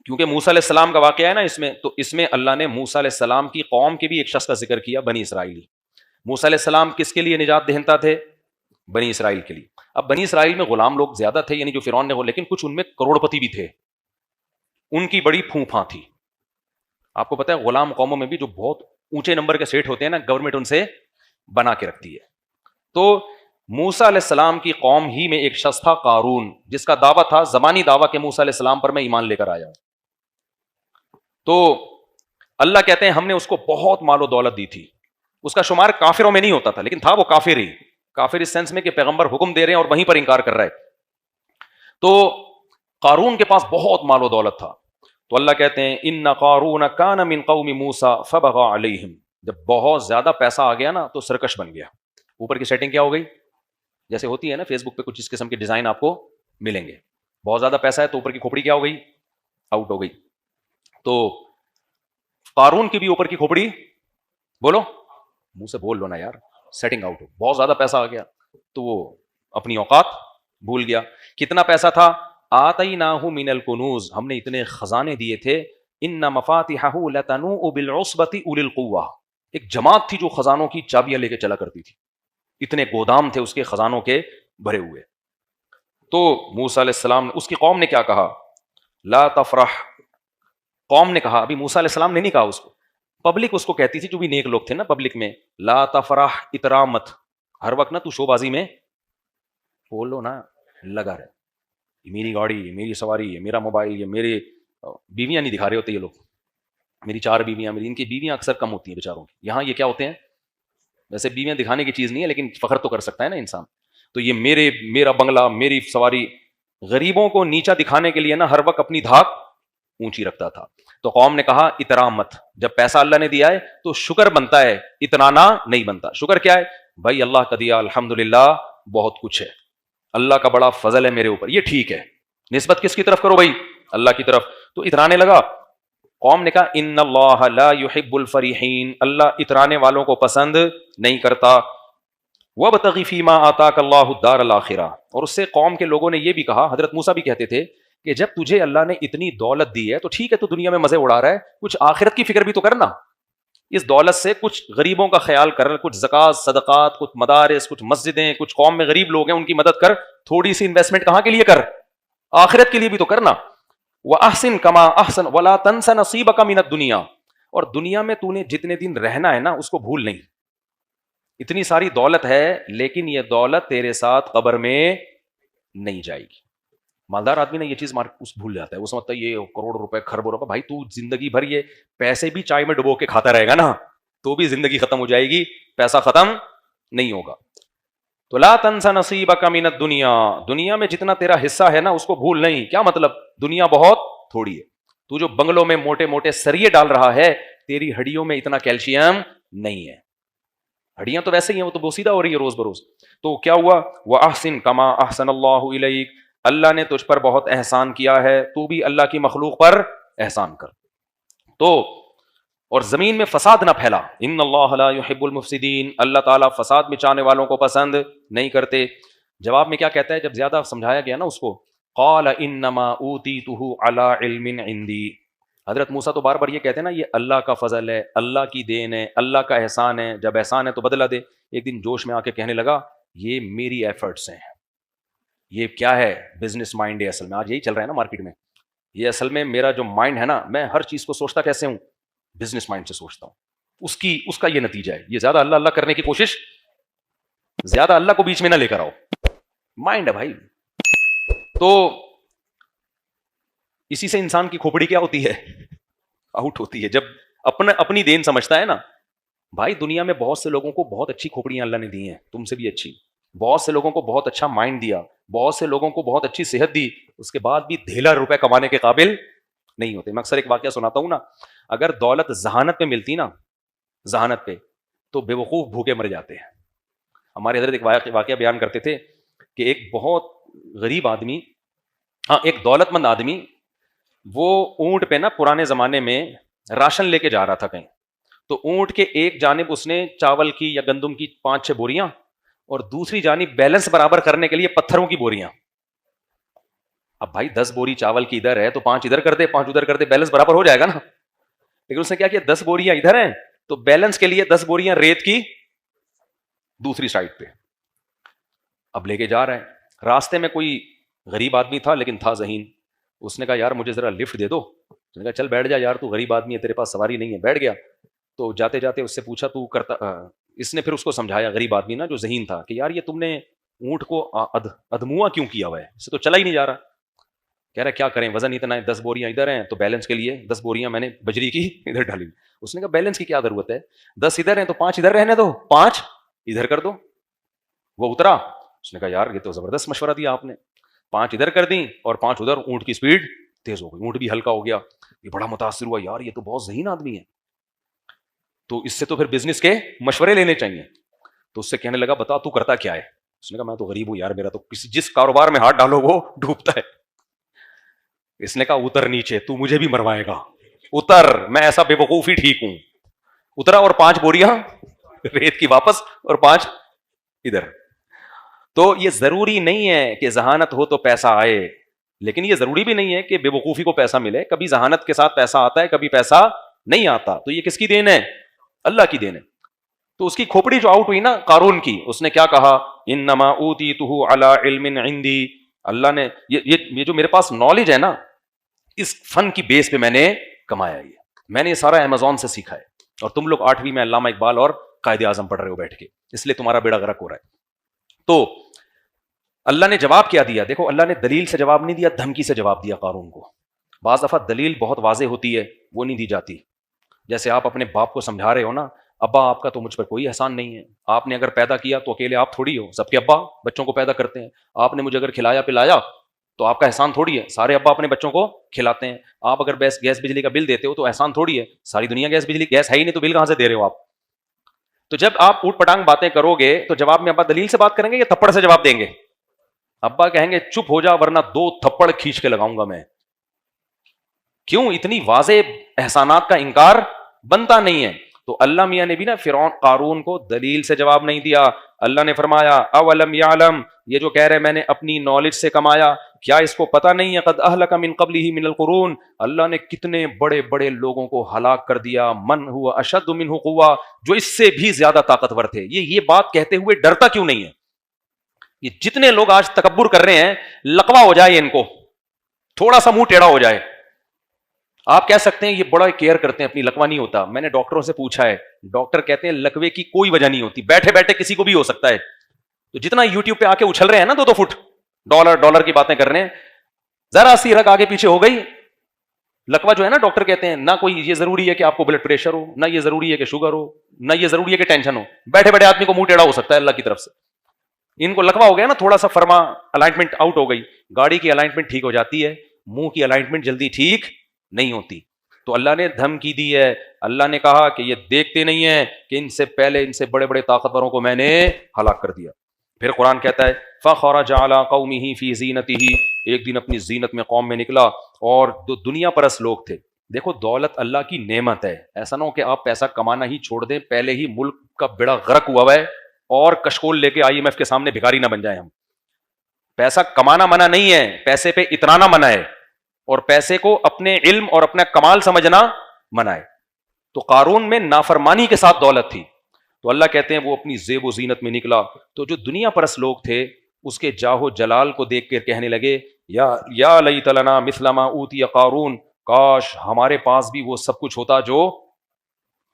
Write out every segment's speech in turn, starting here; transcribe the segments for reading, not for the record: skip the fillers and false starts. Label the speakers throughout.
Speaker 1: کیونکہ موسیٰ علیہ السلام کا واقعہ ہے نا اس میں، تو اس میں اللہ نے موسیٰ علیہ السلام کی قوم کے بھی ایک شخص کا ذکر کیا، بنی اسرائیلی. موسیٰ علیہ السلام کس کے لیے نجات دہندہ تھے؟ بنی اسرائیل کے لیے. اب بنی اسرائیل میں غلام لوگ زیادہ تھے، یعنی جو فرعون نے، لیکن کچھ ان میں کروڑ پتی بھی تھے، ان کی بڑی پھوں پھاں تھی. آپ کو پتا ہے غلام قوموں میں بھی جو بہت اونچے نمبر کے سیٹ ہوتے ہیں نا، گورنمنٹ ان سے بنا کے رکھتی ہے. تو موسیٰ علیہ السلام کی قوم ہی میں ایک شخص تھا قارون، جس کا دعویٰ تھا، زبانی دعویٰ کہ موسیٰ علیہ السلام پر میں ایمان لے کر آیا ہوں. تو اللہ کہتے ہیں ہم نے اس کو بہت مال و دولت دی تھی. اس کا شمار کافروں میں نہیں ہوتا تھا، لیکن تھا وہ کافر ہی، کافر اس سینس میں کہ پیغمبر حکم دے رہے ہیں اور وہیں پر انکار کر رہا ہے. تو قارون کے پاس بہت مال و دولت تھا. تو اللہ کہتے ہیں ان قارون کان من قوم موسیٰ فبغى علیہم، جب بہت زیادہ پیسہ آ گیا نا تو سرکش بن گیا. اوپر کی سیٹنگ کیا ہو گئی؟ جیسے ہوتی ہے نا فیس بک پہ کچھ اس قسم کے ڈیزائن آپ کو ملیں گے. بہت زیادہ پیسہ ہے تو اوپر کی کھوپڑی کیا ہو گئی؟ آؤٹ ہو گئی. تو قارون کی بھی اوپر کی کھوپڑی، بولو منہ سے بول لو نا یار، سیٹنگ آؤٹ ہو. بہت زیادہ پیسہ آ گیا تو وہ اپنی اوقات بھول گیا. کتنا پیسہ تھا؟ آتیناہ من الکنوز، ہم نے اتنے خزانے دیے تھے. ان مفاتحہ لتنوء بالعصبۃ اولي القوہ، ایک جماعت تھی جو خزانوں کی چابیاں لے کے چلا کرتی تھی. اتنے گودام تھے اس کے خزانوں کے بھرے ہوئے. تو موسیٰ علیہ السلام، اس کی قوم نے کیا کہا؟ لا تفرح. قوم نے کہا، ابھی موسیٰ علیہ السلام نے نہیں کہا اس کو، پبلک اس کو کہتی تھی جو بھی نیک لوگ تھے نا پبلک میں، لا تفرح، اترا مت. ہر وقت نا تو شو بازی میں بول لو نا لگا رہے، یہ میری گاڑی، یہ میری سواری، یہ میرا موبائل، یہ میرے بیویاں نہیں دکھا رہے ہوتے یہ لوگ، میری 4 بیویاں، میری. ان کی بیویاں اکثر کم ہوتی ہیں بیچاروں کی. یہاں یہ کیا ہوتے ہیں؟ ویسے بیویاں دکھانے کی چیز نہیں ہے لیکن فخر تو کر سکتا ہے نا انسان. تو یہ میرا بنگلہ، میری سواری. غریبوں کو نیچا دکھانے کے لیے نا ہر وقت اپنی دھاک اونچی رکھتا تھا. تو قوم نے کہا اترا مت، جب پیسہ اللہ نے دیا ہے تو شکر بنتا ہے، اترانا نہیں بنتا. شکر کیا ہے؟ بھائی اللہ کا دیا الحمدللہ بہت کچھ ہے، اللہ کا بڑا فضل ہے میرے اوپر، یہ ٹھیک ہے. نسبت کس کی طرف کرو بھائی؟ اللہ کی طرف. تو اترانے لگا. قوم نے کہا ان اللہ لا يحب الفریحین، اللہ اترانے والوں کو پسند نہیں کرتا. وابتغ فیما آتاک اللہ الدار الآخرہ. اور اس سے قوم کے لوگوں نے یہ بھی کہا، حضرت موسیٰ بھی کہتے تھے کہ جب تجھے اللہ نے اتنی دولت دی ہے تو ٹھیک ہے، تو دنیا میں مزے اڑا رہا ہے، کچھ آخرت کی فکر بھی تو کرنا. اس دولت سے کچھ غریبوں کا خیال کر، کچھ زکوٰۃ، صدقات، کچھ مدارس، کچھ مسجدیں، کچھ قوم میں غریب لوگ ہیں ان کی مدد کر. تھوڑی سی انویسٹمنٹ کہاں کے لیے کر؟ آخرت کے لیے بھی تو کرنا. وَأَحْسِن كَمَا أَحْسَنَ وَلَا تَنْسَ نَصِيبَكَ مِنَ الدُّنْيَا. اور دنیا میں تو نے جتنے دن رہنا ہے نا اس کو بھول نہیں. اتنی ساری دولت ہے لیکن یہ دولت تیرے ساتھ قبر میں نہیں جائے گی. مالدار آدمی نے یہ چیز بھول جاتا ہے، وہ سمجھتا ہے یہ کروڑ روپے، خربوں روپے. بھائی تو زندگی بھر یہ پیسے بھی چائے میں ڈبو کے کھاتا رہے گا نا تو بھی زندگی ختم ہو جائے گی، پیسہ ختم نہیں ہوگا. تو لا تنس نصیبک من الدنیا، دنیا میں جتنا تیرا حصہ ہے نا اس کو بھول نہیں. کیا مطلب؟ دنیا بہت تھوڑی ہے. تو جو بنگلوں میں موٹے موٹے سریے ڈال رہا ہے، تیری ہڈیوں میں اتنا کیلشیم نہیں ہے. ہڈیاں تو ویسے ہی ہیں، وہ تو بوسیدہ ہو رہی ہے روز بروز. تو کیا ہوا؟ وَأَحْسِن كَمَا أَحْسَنَ اللَّهُ إِلَيْكَ، اللہ نے تجھ پر بہت احسان کیا ہے، تو بھی اللہ کی مخلوق پر احسان کر. تو اور زمین میں فساد نہ پھیلا. ان اللہ لا يحب المفسدین، اللہ تعالیٰ فساد مچانے والوں کو پسند نہیں کرتے. جواب میں کیا کہتا ہے جب زیادہ سمجھایا گیا نا اس کو؟ قال انما اوتیتہ علی علم عندی. حضرت موسیٰ تو بار بار یہ کہتے ہیں نا یہ اللہ کا فضل ہے، اللہ کی دین ہے، اللہ کا احسان ہے، جب احسان ہے تو بدلہ دے. ایک دن جوش میں آ کے کہنے لگا یہ میری ایفرٹس ہیں. یہ کیا ہے؟ بزنس مائنڈ ہے. اصل میں آج یہی چل رہا ہے نا مارکیٹ میں. یہ اصل میں میرا جو مائنڈ ہے نا، میں ہر چیز کو سوچتا کیسے ہوں؟ بزنس مائنڈ سے سوچتا ہوں. اس کا یہ نتیجہ ہے. یہ زیادہ اللہ اللہ کرنے کی کوشش، زیادہ اللہ کو بیچ میں نہ لے کر آؤ. مائنڈ ہے بھائی. تو اسی سے انسان کی کھوپڑی کیا ہوتی ہے؟ آؤٹ ہوتی ہے. جب اپنی دین سمجھتا ہے نا. بھائی دنیا میں بہت سے لوگوں کو بہت اچھی کھوپڑیاں اللہ نے دی ہیں، تم سے بھی اچھی. بہت سے لوگوں کو بہت اچھا مائنڈ دیا، بہت سے لوگوں کو بہت اچھی صحت دی، اس کے بعد بھی ڈھیلا روپے کمانے کے قابل نہیں ہوتے. میں اکثر ایک واقعہ سناتا ہوں نا، اگر دولت ذہانت پہ ملتی نا، ذہانت پہ، تو بے وقوف بھوکے مر جاتے ہیں. ہمارے حضرت ایک واقعہ بیان کرتے تھے کہ ایک بہت غریب آدمی، ایک دولت مند آدمی، وہ اونٹ پہ نا پرانے زمانے میں راشن لے کے جا رہا تھا کہیں. تو اونٹ کے ایک جانب اس نے چاول کی یا گندم کی 5-6 بوریاں، اور دوسری جانب بیلنس برابر کرنے کے لیے پتھروں کی بوریاں. اب بھائی 10 بوری چاول کی ادھر ہے تو 5 ادھر کر دے 5 ادھر کر دے, بیلنس برابر ہو جائے گا نا. لیکن اس نے کیا 10 بوریاں ادھر ہیں تو بیلنس کے لیے 10 بوریاں ریت کی دوسری سائڈ پہ. اب لے کے جا رہے ہیں, راستے میں کوئی غریب آدمی تھا لیکن تھا ذہین. اس نے کہا یار مجھے ذرا لفٹ دے دو. اس نے کہا چل بیٹھ جا یار, تو غریب آدمی ہے, تیرے پاس سواری نہیں ہے. بیٹھ گیا. تو جاتے جاتے اس سے پوچھا تو کرتا, اس نے پھر اس کو سمجھایا, غریب آدمی نا جو ذہین تھا, کہ یار یہ تم نے اونٹ کو ادموا کیوں کیا ہوا ہے, اس سے تو چلا ہی نہیں جا رہا. کہہ رہا کیا کریں, وزن اتنا ہے, 10 بوریاں ادھر ہیں تو بیلنس کے لیے 10 بوریاں میں نے بجری کی ادھر ڈالی. اس نے کہا بیلنس کی کیا ضرورت ہے, 10 ادھر ہیں تو 5 ادھر رہنے دو, 5 ادھر کر دو. وہ اترا. اس نے کہا یار یہ تو زبردست مشورہ دیا آپ نے, 5 ادھر کر دیں اور 5 ادھر. اونٹ کی سپیڈ تیز ہو گئی, اونٹ بھی ہلکا ہو گیا. یہ بڑا متاثر ہوا, یار یہ تو بہت ذہین آدمی ہے, تو اس سے تو پھر بزنس کے مشورے لینے چاہیے. تو اس سے کہنے لگا بتا تو کرتا کیا ہے. اس نے کہا میں تو غریب ہوں یار, میرا تو جس کاروبار میں ہاتھ ڈالو وہ ڈوبتا ہے. اس نے کہا اتر نیچے, تو مجھے بھی مروائے گا, اتر, میں ایسا بے وقوفی ٹھیک ہوں. اترا اور 5 بوریاں ریت کی واپس اور 5 ادھر. تو یہ ضروری نہیں ہے کہ ذہانت ہو تو پیسہ آئے, لیکن یہ ضروری بھی نہیں ہے کہ بے وقوفی کو پیسہ ملے. کبھی ذہانت کے ساتھ پیسہ آتا ہے, کبھی پیسہ نہیں آتا. تو یہ کس کی دین ہے, اللہ کی دین ہے. تو اس کی کھوپڑی جو آؤٹ ہوئی نا قارون کی, اس نے کیا کہا, انما اوتیتہ علی علم عندی, اللہ نے یہ جو میرے پاس نالج ہے نا, اس فن کی بیس پہ میں نے کمایا, یہ میں نے یہ سارا امیزون سے سیکھا ہے. اور تم لوگ 8ویں میں علامہ اقبال اور قائد اعظم پڑھ رہے ہو بیٹھ کے, اس لیے تمہارا بیڑا غرق ہو رہا ہے. تو اللہ نے جواب کیا دیا, دیکھو اللہ نے دلیل سے جواب نہیں دیا, دھمکی سے جواب دیا قارون کو. بعض دفعہ دلیل بہت واضح ہوتی ہے, وہ نہیں دی جاتی. جیسے آپ اپنے باپ کو سمجھا رہے ہو نا, ابا آپ کا تو مجھ پر کوئی احسان نہیں ہے, آپ نے اگر پیدا کیا تو اکیلے آپ تھوڑی ہو, سب کے ابا بچوں کو پیدا کرتے ہیں. آپ نے مجھے اگر کھلایا پلایا تو آپ کا احسان تھوڑی ہے, سارے ابا اپنے بچوں کو کھلاتے ہیں. آپ اگر گیس بجلی کا بل دیتے ہو تو احسان تھوڑی ہے, ساری دنیا گیس ہے ہی نہیں تو بل کہاں سے دے رہے ہو آپ. تو جب آپ اوٹ پٹانگ باتیں کرو گے تو جواب میں ابا دلیل سے بات کریں گے یا تھپڑ سے جواب دیں گے؟ ابا کہیں گے چپ ہو جا ورنہ 2 تھپڑ کھینچ کے لگاؤں گا میں. کیوں؟ اتنی واضح احسانات کا انکار بنتا نہیں ہے. تو اللہ میاں نے بھی نا فرعون قارون کو دلیل سے جواب نہیں دیا. اللہ نے فرمایا اولم یعلم, یہ جو کہہ رہے میں نے اپنی نالج سے کمایا, کیا اس کو پتہ نہیں ہے قد اہلک من قبلہ من القرون, اللہ نے کتنے بڑے بڑے لوگوں کو ہلاک کر دیا, من ہوا اشد منہ قوہ, جو اس سے بھی زیادہ طاقتور تھے. یہ بات کہتے ہوئے ڈرتا کیوں نہیں ہے؟ یہ جتنے لوگ آج تکبر کر رہے ہیں, لقوہ ہو جائے ان کو, تھوڑا سا منہ ٹیڑھا ہو جائے. آپ کہہ سکتے ہیں یہ بڑا کیئر کرتے ہیں اپنی, لقوہ نہیں ہوتا. میں نے ڈاکٹروں سے پوچھا ہے, ڈاکٹر کہتے ہیں لقوے کی کوئی وجہ نہیں ہوتی, بیٹھے بیٹھے کسی کو بھی ہو سکتا ہے. تو جتنا یوٹیوب پہ آ کے اچھل رہے ہیں نا 2 فٹ ڈالر کی باتیں کر رہے ہیں, ذرا سی رگ آگے پیچھے ہو گئی, لقوہ جو ہے نا ڈاکٹر کہتے ہیں, نہ کوئی یہ ضروری ہے کہ آپ کو بلڈ پریشر ہو, نہ یہ ضروری ہے کہ شوگر ہو, نہ یہ ضروری ہے کہ ٹینشن ہو. بیٹھے بیٹھے آدمی کو منہ ٹیڑھا ہو سکتا ہے اللہ کی طرف سے. ان کو لقوہ ہو گیا نا, تھوڑا سا فرما الائنمنٹ آؤٹ ہو گئی. گاڑی کی الائنمنٹ ٹھیک ہو جاتی ہے, منہ کی الائنمنٹ جلدی ٹھیک نہیں ہوتی. تو اللہ نے دھمکی دی ہے, اللہ نے کہا کہ یہ دیکھتے نہیں ہیں کہ ان سے پہلے ان سے بڑے بڑے طاقتوروں کو میں نے ہلاک کر دیا. پھر قرآن کہتا ہے فخرج علی قومہ فی زینتہ, ایک دن اپنی زینت میں قوم میں نکلا, اور جو دنیا پرست لوگ تھے. دیکھو دولت اللہ کی نعمت ہے, ایسا نہ ہو کہ آپ پیسہ کمانا ہی چھوڑ دیں, پہلے ہی ملک کا بیڑا غرق ہوا ہے اور کشکول لے کے IMF کے سامنے بھکاری نہ بن جائیں ہم. پیسہ کمانا منع نہیں ہے, پیسے پہ اترانا منع ہے, اور پیسے کو اپنے علم اور اپنا کمال سمجھنا منع ہے. تو قارون میں نافرمانی کے ساتھ دولت تھی. تو اللہ کہتے ہیں وہ اپنی زیب و زینت میں نکلا. تو جو دنیا پرست لوگ تھے اس کے جاہ و جلال کو دیکھ کر کہنے لگے یا لیت لنا مثل ما اوتی قارون, کاش ہمارے پاس بھی وہ سب کچھ ہوتا جو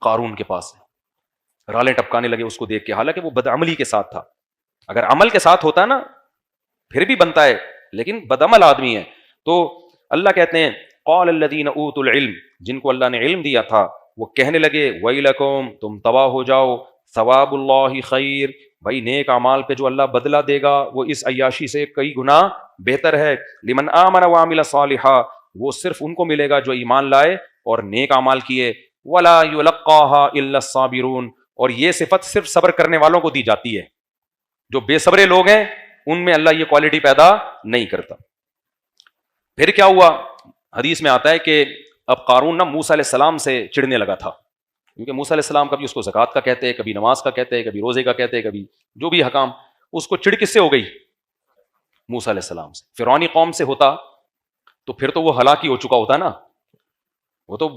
Speaker 1: قارون کے پاس ہے. رالیں ٹپکانے لگے اس کو دیکھ کے, حالانکہ وہ بدعملی کے ساتھ تھا. اگر عمل کے ساتھ ہوتا نا پھر بھی بنتا ہے, لیکن بدعمل آدمی ہے. تو اللہ کہتے ہیں قال الذین اوتوا العلم, جن کو اللہ نے علم دیا تھا وہ کہنے لگے ویلکم, تم تباہ ہو جاؤ, ثواب اللہ خیر, بھائی نیک اعمال پہ جو اللہ بدلہ دے گا وہ اس عیاشی سے کئی گنا بہتر ہے. لمن آمن وعمل صالحا, وہ صرف ان کو ملے گا جو ایمان لائے اور نیک اعمال کیے. ولا یلقاها الا الصابرون, اور یہ صفت صرف صبر کرنے والوں کو دی جاتی ہے, جو بے صبرے لوگ ہیں ان میں اللہ یہ کوالٹی پیدا نہیں کرتا. پھر کیا ہوا؟ حدیث میں آتا ہے کہ اب قارون نا موسیٰ علیہ السلام سے چڑھنے لگا تھا, کیونکہ موسیٰ علیہ السلام کبھی اس کو زکوٰۃ کا کہتے ہیں, کبھی نماز کا کہتے ہیں, کبھی روزے کا کہتے ہیں, کبھی جو بھی حکام. اس کو چڑھ کس سے ہو گئی؟ موسیٰ علیہ السلام سے. فرعونی قوم سے ہوتا تو پھر تو وہ ہلاک ہی ہو چکا ہوتا نا, وہ تو